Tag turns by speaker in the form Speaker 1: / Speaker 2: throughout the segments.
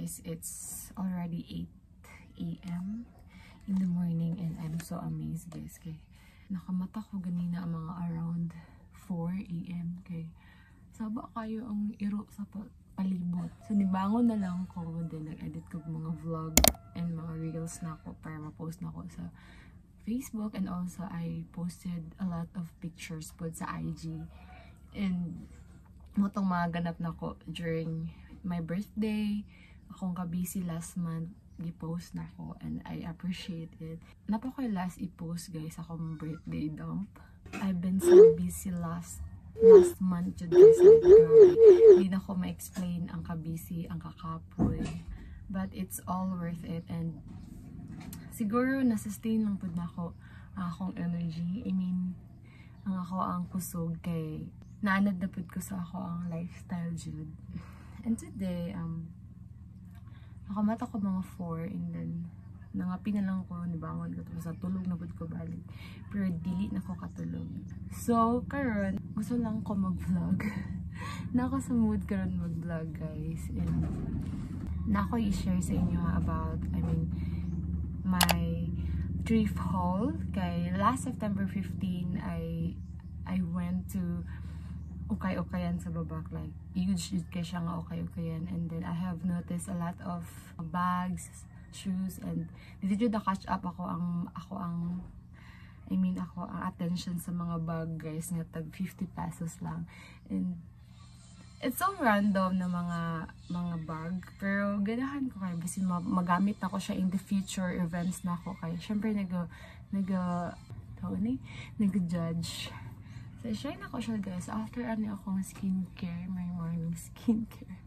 Speaker 1: guys, it's already 8 a.m. in the morning and I'm so amazed guys kay nakamata ko ganina ang mga around 4 a.m. kay saba kayo ang iro sa palibot. So nibangon na lang ko, then nag-edit ko mga vlog and mga reels na ako para ma-post na ako sa Facebook, and also I posted a lot of pictures po sa IG. And motong mga ganap na ko during my birthday. Akong ka-busy last month, i-post na ko and I appreciate it. Napa ko last i-post guys akong birthday dump. I've been so busy last month yun guys. Like, hindi na ko ma-explain ang ka-busy, ang kakapoy. But it's all worth it, and siguro na-sustain lang po na ako akong energy. I mean, ang ako ang kusog kay naanad na po ko sa ako ang lifestyle jud. And today, nakamata ko mga 4 and then nangapi na lang ko, nibangon ko tapos tulog na po ko balik. Pero dili na ko katulog. So, karon gusto lang ko mag-vlog. Na ako sa mood karon mag-vlog guys. And na ako i-share sa inyo about, my thrift haul. Kay last September 15, I went to ukay-ukayan sa Babak, like huge kay siya nga ukay-ukayan, and then I have noticed a lot of bags, shoes, and dito na catch up ako ang attention sa mga bag guys nga tag 50 pesos lang. And it's so random na mga bag, pero ganahan ko kay kasi magamit na ko siya in the future events na ako kay syempre nag-judge. So, share na ko siya guys after akong skincare, my morning skincare.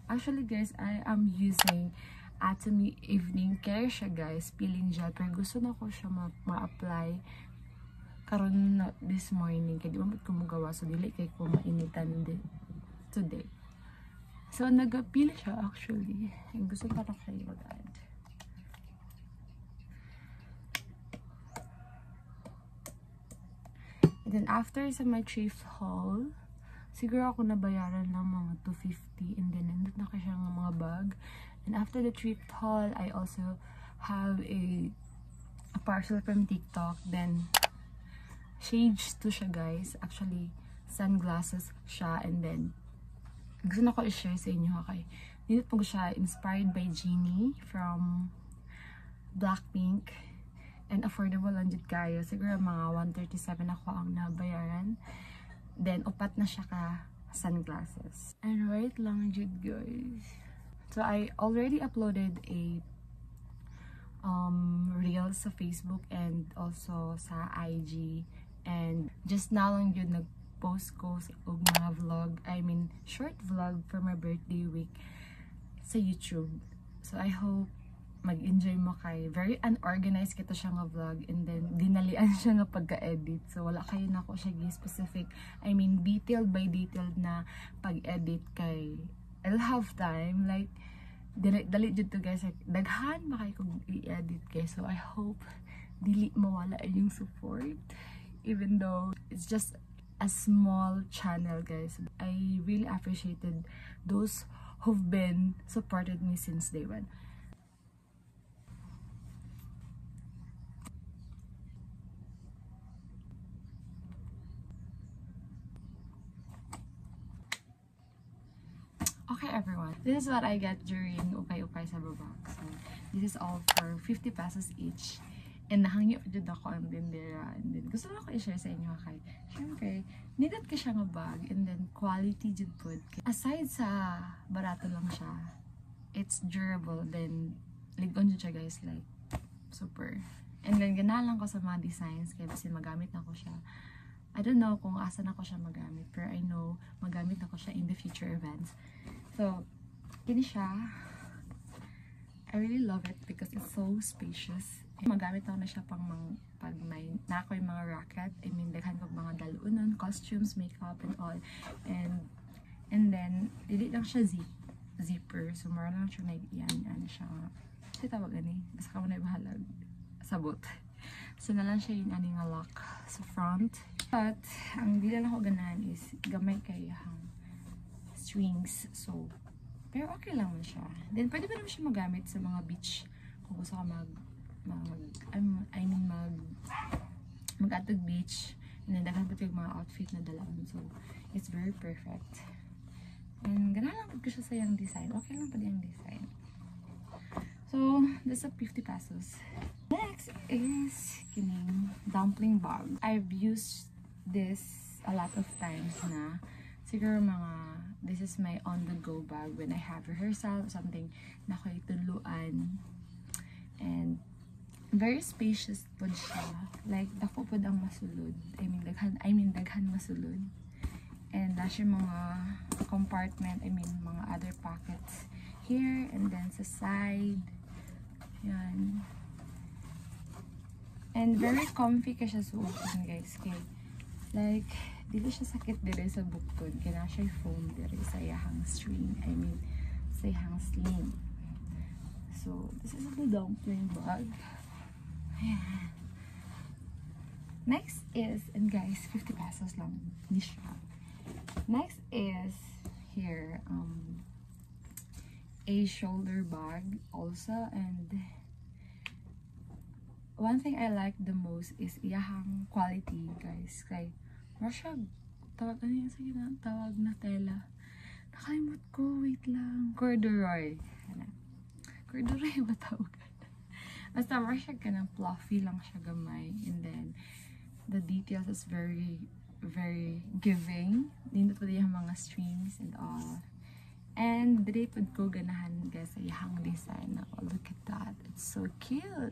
Speaker 1: Actually guys, I am using Atomy Evening Care siya guys, peeling gel, pero gusto na ko siya ma-apply karon na this morning, kaya di mo ko magawa, so dili kay ko mainitan today. So, nag-peel siya actually. Yung gusto pa na kayo mag-add. And then after sa my thrift haul, siguro ako nabayaran lang mga 250, and then nandun na kasi ang mga bag. And after the thrift haul, I also have a parcel from TikTok. Then shades to siya guys, actually sunglasses siya, and then gusto na ko i-share sa inyo kay dito po siya inspired by Genie from Blackpink. And affordable lang dito kayo. Siguro mga 137 ako ang nabayaran. Then, upat na siya ka sunglasses. And right lang dito guys. So, I already uploaded a reels sa Facebook and also sa IG. And just now lang yun nag-post ko sa mga vlog. Short vlog for my birthday week sa YouTube. So, I hope mag-enjoy mo kay. Very unorganized kita siya nga vlog, and then dinalian siya nga pagka-edit. So wala kayo na ko siya specific, detailed by detailed na pag-edit kay I'll have time, like dali jud to guys, like daghan makay kong i-edit kay. So I hope dili mawala yung support, even though it's just a small channel guys. I really appreciated those who've been supported me since day one. Okay everyone, this is what I get during ukay-ukay sa Babak. So, this is all for 50 pesos each. And nahangyo jud ako ang dindera. And then, gusto lang ko i-share sa inyo kay syempre, needed ka siya nga bag, and then quality jud po. Aside sa barato lang siya, it's durable, then ligon jud siya guys, like super. And then ganahan ko sa mga designs kaya kasi magamit na ko siya. I don't know kung asa na ko siya magamit, pero I know magamit na ko siya in the future events. So, kini siya. I really love it because it's so spacious. Magamit ako na siya pag may nakoy mga racket. Daghan ko mga dalunan, costumes, makeup, and all. And then, dili lang siya zipper. So, mara lang siya yan siya. Kasi tawag gani. Basta ka mo na ibahalag. Sabot. So, nalang siya yung nga lock sa front. But, ang di lang ako ganahan is gamay kay strings. So, Pero okay lang man siya. Then, pwede pa naman siya magamit sa mga beach. Kung gusto ka mag-atog beach. And then, daghan pa yung mga outfit na dala mo. So, it's very perfect. And, ganahan lang ko siya sa yung design. Okay lang pa yung design. So, that's a 50 pesos. Next is kining dumpling bag. I've used this a lot of times na. Siguro this is my on-the-go bag when I have rehearsal or something na ako'y tuluan. And very spacious po siya. Like, dako po ang masulod. I mean, daghan masulod. And nasa mga compartment, mga other pockets here and then sa side. Yan. And very comfy ka siya suotin, guys. Okay. Like, dili siya sakit dire sa bukod. Kaya siya foam dire sa iyahang string. Sa iyahang sling. So, this is the dumpling bag. Ayan. Next is, and guys, 50 pesos lang. Hindi siya. Next is, here, a shoulder bag also. And one thing I like the most is iyahang quality, guys. Kay Russia, tawag na tela. Nakalimut ko, wait lang. Corduroy. Corduroy ba tawag? Basta Russia ka ng fluffy lang siya gamay. And then, the details is very, very giving. Dito pa yung mga strings and all. And dili pud ko ganahan guys sa iyang design. Oh, look at that. It's so cute.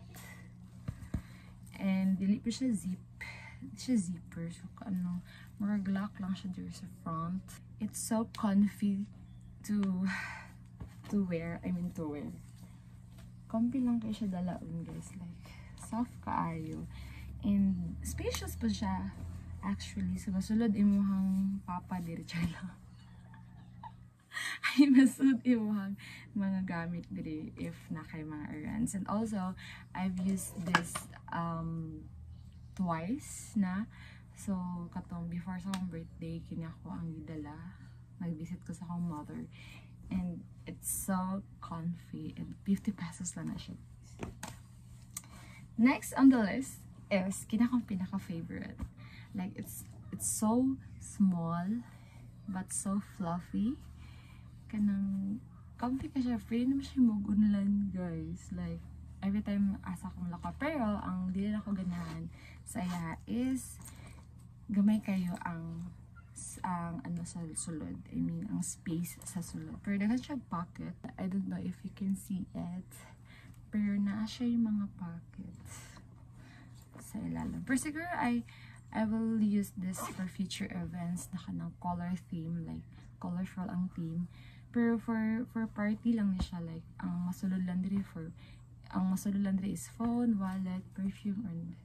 Speaker 1: And dili pa siya zipper. So more glock lang siya there sa front. It's so comfy to wear. Comfy lang kayo siya dalaon guys. Like, soft kaayo. And spacious pa siya. Actually, so masulod imuhang papa diri lang. Ay, masud imuhang mga gamit diri if na kay mga errands. And also, I've used this twice na. So, katong before sa akong birthday, kini ako ang gidala. Nag-visit ko sa akong mother. And it's so comfy. And 50 pesos lang na siya. Next on the list is kinakong pinaka-favorite. Like, it's so small, but so fluffy. Kanang comfy ka siya, free naman siya magunlan, guys. Like, every time asa kong laka. Pero, ang dili na ko ganahan sa iya is gamay kayo ang ano sa sulod. Ang space sa sulod. Pero dagan siya pocket. I don't know if you can see it. Pero naa siya yung mga pockets sa ilalim. Pero siguro I will use this for future events na kanang color theme. Like, colorful ang theme. Pero for party lang ni siya, like, ang masulod lang diri is phone, wallet, perfume, and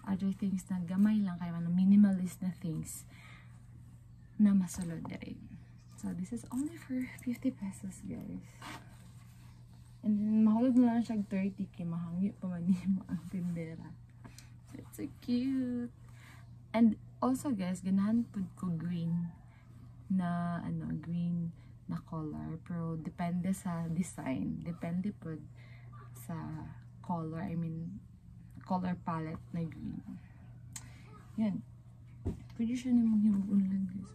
Speaker 1: other things na gamay lang, kaya minimalist na things na masulod diri. So, this is only for 50 pesos, guys. And then, mahulog na lang siya 30 kay mahangyo pa man mo ang tindera. So, it's so cute. And also, guys, ganahan pud ko green na color, pero depende sa design, depende po sa color, color palette na green. Yan, pwede siya na maghimugunlan, guys.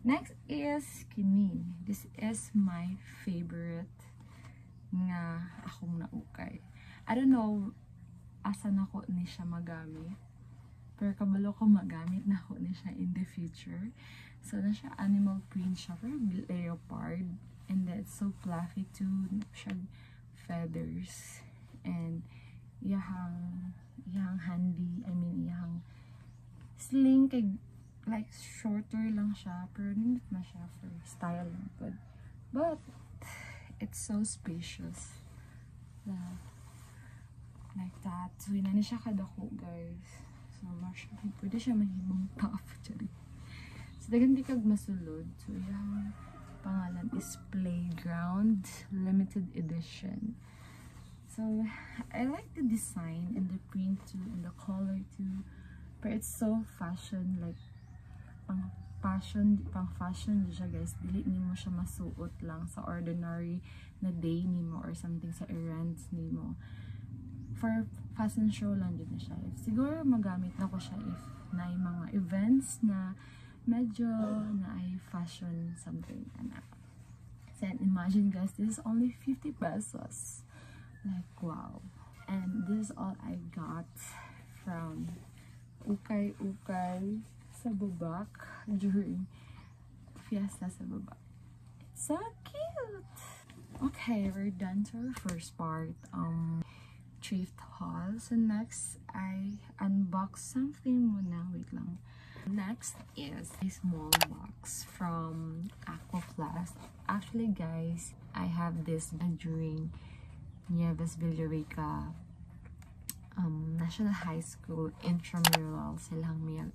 Speaker 1: Next is kini. This is my favorite nga akong naukay. I don't know asa na ko ni siya magamit, pero kabalo ko magamit na ko ni siya in the future. So, na siya animal print siya, pero leopard. And then, it's so fluffy too. Siya feathers. And, iyahang handy, iyahang sling, kay, like, shorter lang siya. Pero, nindot na siya for style lang. But, it's so spacious. Like that. So, yun na siya kadako, guys. So, pwede siya mahimong top. So, dagan di kag masulod. So, yung pangalan is Playground Limited Edition. So, I like the design and the print too, and the color too. But it's so fashion, like, pang fashion siya guys. Dili nimo siya masuot lang sa ordinary na day nimo or something sa errands nimo. For fashion show lang din na siya. Siguro magamit na ko siya if na mga events na medyo na ay fashion something. And imagine guys, this is only 50 pesos. Like wow. And this is all I got from Ukay-Ukay sa Babak during Fiesta sa Babak. It's so cute! Okay, we're done to our first part, thrift haul. So next, I unbox something muna. Wait lang. Next is a small box from Aquaflask. Actually guys, I have this during Nieves Villarica National High School intramural silang miyag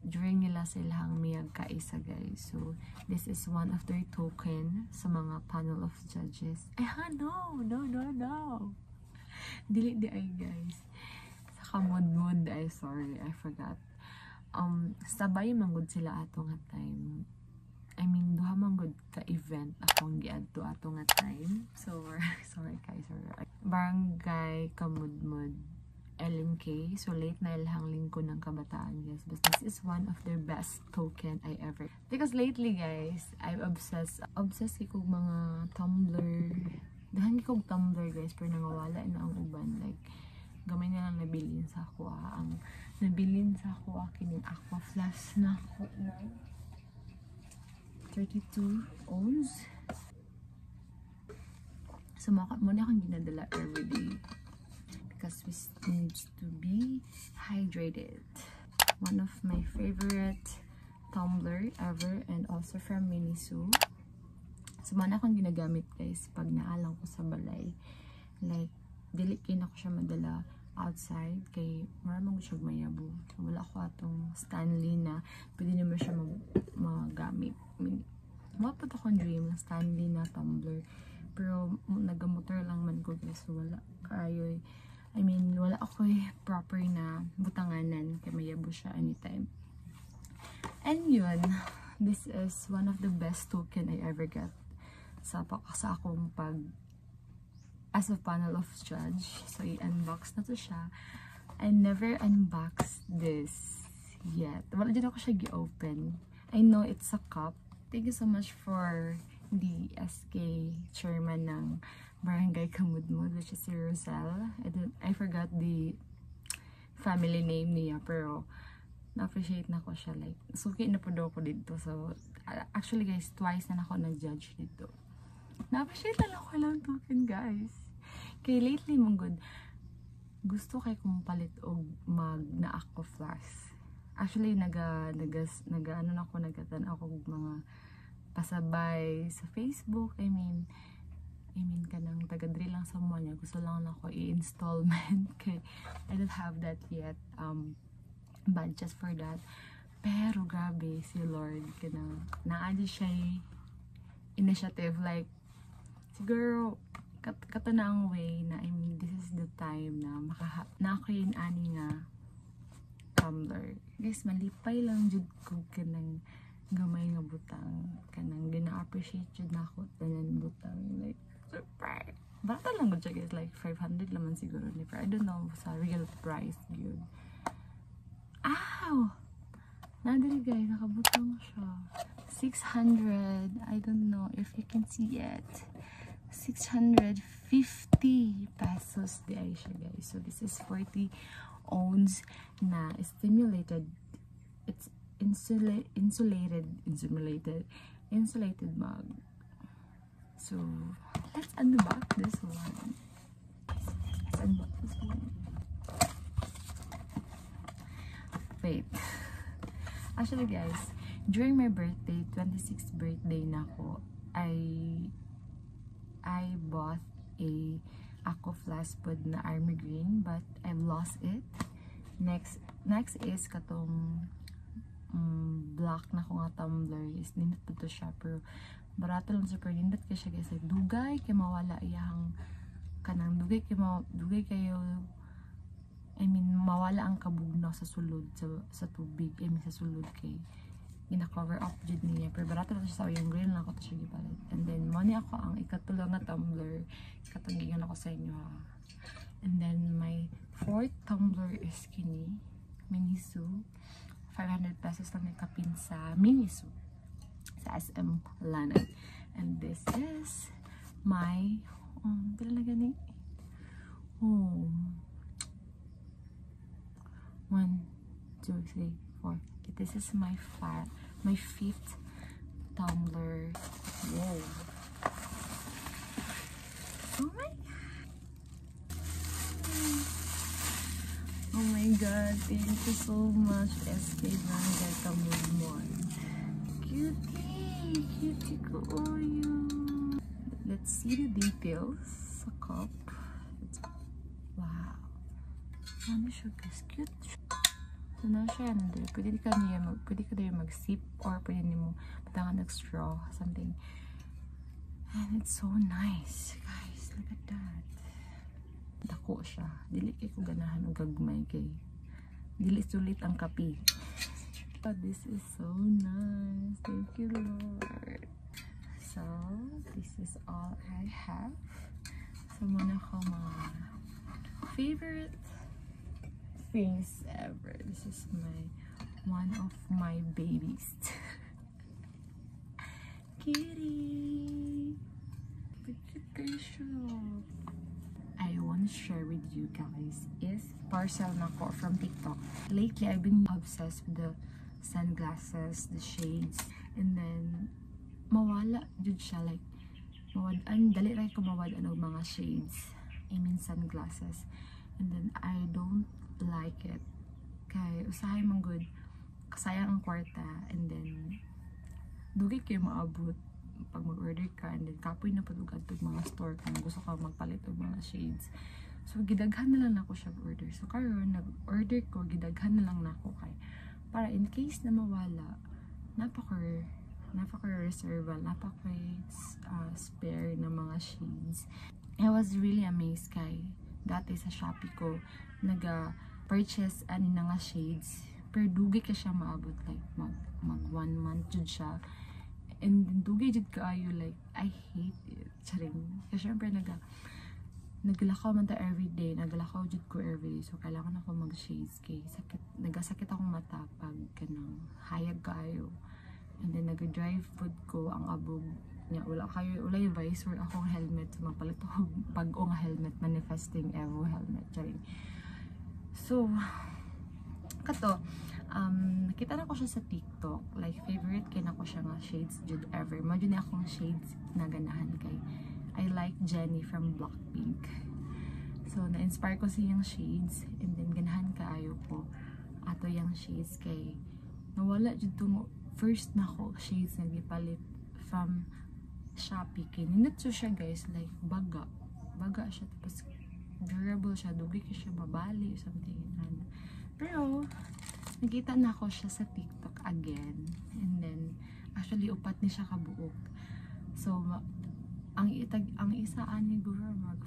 Speaker 1: during nila silang miyag kaisa guys. So this is one of their token sa mga panel of judges. No dili di ay guys sa kamod ay sorry I forgot. Sabay manggod sila ato nga time. I mean, duha man good ka event akong giadto ato nga time. So, sorry guys, sorry. Barangay Kamudmud, LMK. So, late na ilahang lingkod ng kabataan, guys. But this is one of their best token I ever. Because lately, guys, I'm obsessed kong mga Tumblr. Dahan kong Tumblr, guys, pero nangawala na ang uban. Like, gamay na lang nabilin sa ako. Ang nabilin sa ako, kining Aquaflask na ako na 32 ounce. So, muna akong ginadala everyday because we need to be hydrated. One of my favorite tumbler ever and also from Miniso. So, muna akong ginagamit guys pag naalang ko sa balay. Like, dili na ko siya madala outside kay maraming siya mayabo. So, wala ko atong Stanley na pwede naman siya magamit. Mapad akong dream na Stanley na tumbler pero nagamotor lang man ko guys, so wala kayo wala ako proper na butanganan kaya mayabo siya anytime. And yun, this is one of the best token I ever got sa akong pag as a panel of judge. So i-unbox na to siya. I never unboxed this yet. Wala din ako siya gi-open. I know it's a cup. Thank you so much for the SK chairman ng Barangay Kamudmud, which is si Rosel. I forgot the family name niya, pero na-appreciate na ko siya. Like, suki na po daw ko dito. So, actually guys, twice na ako nag-judge dito. Na-appreciate na ako lang token guys. Kaya lately mong good, gusto kay kong palit og na Aquaflask. Actually, nagatan ako mga pasabay sa Facebook. I mean kanang taga-dri lang sa mo niya. Gusto lang ako i-installment. Kay I don't have that yet. Budget for that. Pero grabe si Lord. Kanang naadi siya initiative. Like, siguro kato na ang way na this is the time na nakain ani nga tumbler. Guys, malipay lang jud ko kanang gamay nga butang. Kanang gina-appreciate jud na ako tanan butang. Like, super. Bata lang siya guys. Like, 500 naman siguro ni. Pero I don't know sa real price yun. Ow! Nadali guys, nakabutang siya. 600. I don't know if you can see it. 650 pesos di ay siya guys. So, this is 40 ounce na stimulated. It's insulated mug. So let's unbox this one. Wait, actually guys, during my birthday, 26th birthday na ko, I bought a Aquaflask pod na army green, but I've lost it. Next is katong black na ko nga tumbler. Is nindot pa to siya, pero barato lang super nindot ka siya guys. Like, dugay kay mawala iyang kanang dugay kayo mawala ang kabugnaw sa sulod sa tubig. Sa sulod kay gina-cover up jud niya. Pero barato na siya sa yung green lang ako to siya gipalit. And then money ako ang ikatulo nga tumbler. Katanggigan ako sa inyo ha. And then my fourth tumbler is kini Miniso. 500 pesos lang may kapin sa Miniso sa SM Lanay. And this is my pila na gani? 1, 2, 3, 4. This is my fifth tumbler. Whoa. Oh my god. Oh my god. Thank you so much, SK Blanca Kamudmon. Cutie. Cutie ko you. Let's see the details sa cup. Wow. Ano siya guys? Cute. So na siya. Pwede ka niya mag-sip or pwede niya mo patangan ng-straw. Something. And it's so nice. Guys, look at that. Dako siya. Dili kay ko ganahan o gagmay kay. Dili sulit ang kape. But this is so nice. Thank you, Lord. So, this is all I have. So, muna ko mga favorite things ever. This is one of my babies. Kitty! Vacation! I want to share with you guys is parcel na ko from TikTok. Lately, I've been obsessed with the sunglasses, the shades, and then mawala jud siya, like mawad-an dali ra ko mawad-an og mga shades, I mean sunglasses, and then I don't like it kay usahay man good kasayang ang kwarta, and then dugay kayo maabot pag mag-order ka, and then kapoy na pud og adtog mga store kung gusto ka magpalit og mga shades. So gidaghan na lang nako siya order. So karon nag-order ko, gidaghan na lang nako kay para in case na mawala, napaka-reserve, spare na mga shades. I was really amazed kay dati sa Shopee ko naga-purchase ani na nga shades, pero dugay ka siya maabot, like mag 1 month jud siya, and then dugay jud kaayo, like I hate it. Charing. Kasi syempre naglakaw man ta everyday, naglakaw jud ko everyday, so kailangan ako mag-shades kay nagasakit akong mata pag kanang hayag kaayo. And then nag-drive food ko ang abog niya, wala yung visor akong helmet, so magpalit ako pag-o nga helmet, manifesting Evo helmet. Charing. So kato nakita na ko siya sa TikTok, like favorite kay na ko siya nga shades jud ever. Mao jud akong shades na ganahan kay I like Jennie from Blackpink. So na-inspire ko siyang shades, and then ganahan kaayo ko ato yang shades kay nawala jud tong first na ko shades na gipalit from Shopee. Kay ninatso siya guys, like baga siya, tapos durable siya, dugay ka siya mabali something. Pero nakita na ko siya sa TikTok again, and then actually upat ni siya kabuok. So ang isa ani guro mag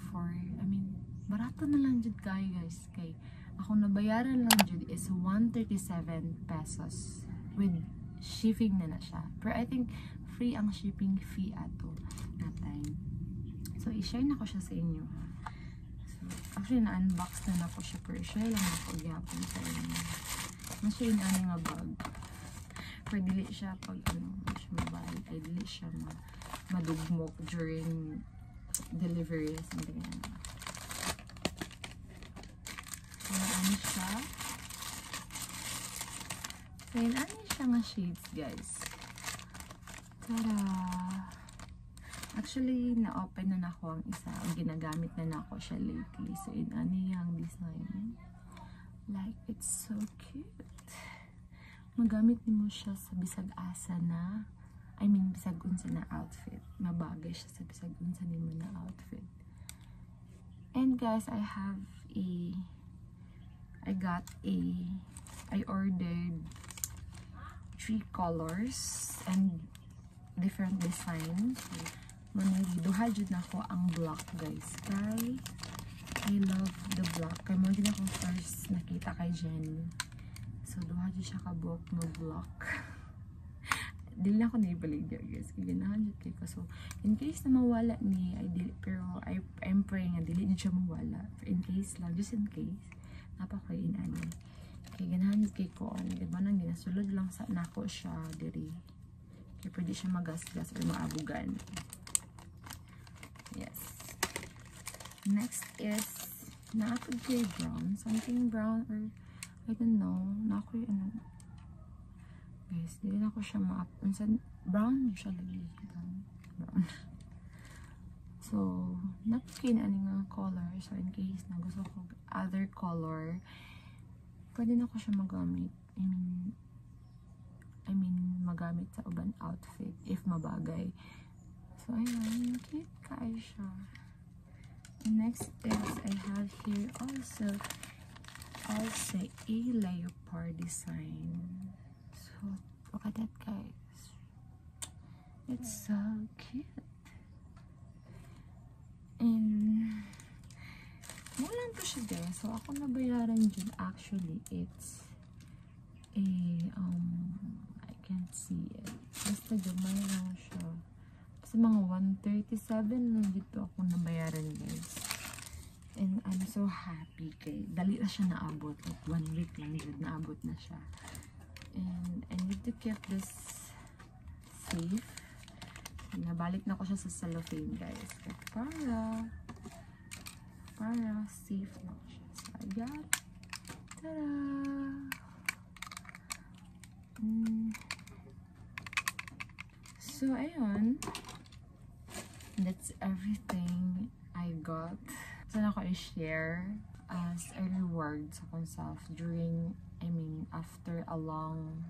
Speaker 1: barato na lang jud kay guys, kay ako nabayaran lang jud is 137 pesos with shipping na siya. Pero I think free ang shipping fee ato na time. So i-share na ko siya sa inyo. So actually na-unbox na ko siya, pero share lang ako gyapon sa inyo. Nasa yun ano nga bag. Pero dili siya pag siya mabalik, ay dili siya madugmok during delivery, something like that. So ano siya? So yun ano siya nga shades guys. Tada! Actually, na-open na nako ang isa. Ang ginagamit na nako siya lately. So yun ano yung design. Like, it's so cute. Magamit mo siya sa bisag asa na, bisag unsa na outfit. Mabagay siya sa bisag unsa nimo na outfit. And guys, I ordered 3 colors and different designs. Duha jud nako ang black guys. Kay I love the black. Kaya mo din akong first nakita kay Jennie. So, duha dyan siya kabuok mo black. dili na ako naibaligya guys, kaya ganahan jud kay ko. So in case na mawala ni ay dili, pero I'm praying nga dili jud siya mawala, in case lang, just in case napa ko inani kay ganahan jud kay ko on, di ba nang ginasulod lang sa nako siya diri kay pwede siya magasgas or maabugan. Yes, next is naapod kay brown, something brown, or I don't know, nako ano guys, dili na ko siya brown siya lagi, brown. So napkin ani nga color, so in case na gusto ko other color, pwede na ko siya magamit. I mean magamit sa uban outfit if mabagay. So ayun, cute kaya siya. Next is I have here also a leopard design. So look at that guys, it's so cute. And wala to siya guys, so ako nabayaran dyan. Actually it's a I can't see it, basta gamay lang siya, kasi mga 137 lang dito ako nabayaran guys. And I'm so happy kay dali na siya naabot, like 1 week lang yun naabot na siya. And I need to keep this safe. Nabalik na ko siya sa cellophane guys, para safe lang siya. So I got, tada! So ayun, that's everything I got. So na ko i-share as a reward sa myself during, after a long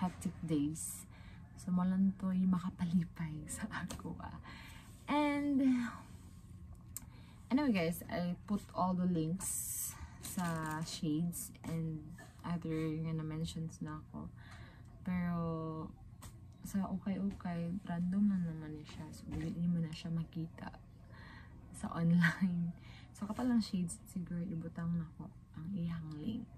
Speaker 1: hectic days. So malan to'y makapalipay sa ako. And anyway guys, I put all the links sa shades and other nga na-mentions na ako. Pero sa ukay-ukay, random na naman siya. So hindi mo na siya makita sa online. So kapag lang shades, siguro ibutang na ko ang iyang link.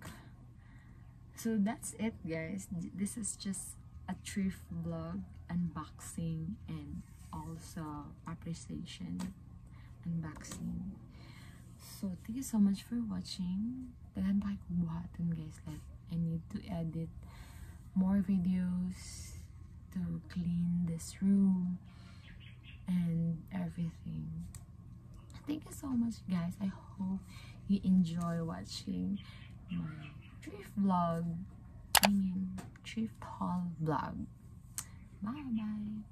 Speaker 1: So that's it guys. This is just a thrift vlog, unboxing, and also appreciation unboxing. So thank you so much for watching. Daghan pa kayo buhaton guys, like I need to edit more videos to clean this room and everything. Thank you so much guys. I hope you enjoy watching my thrift vlog, thrift haul vlog. Bye bye.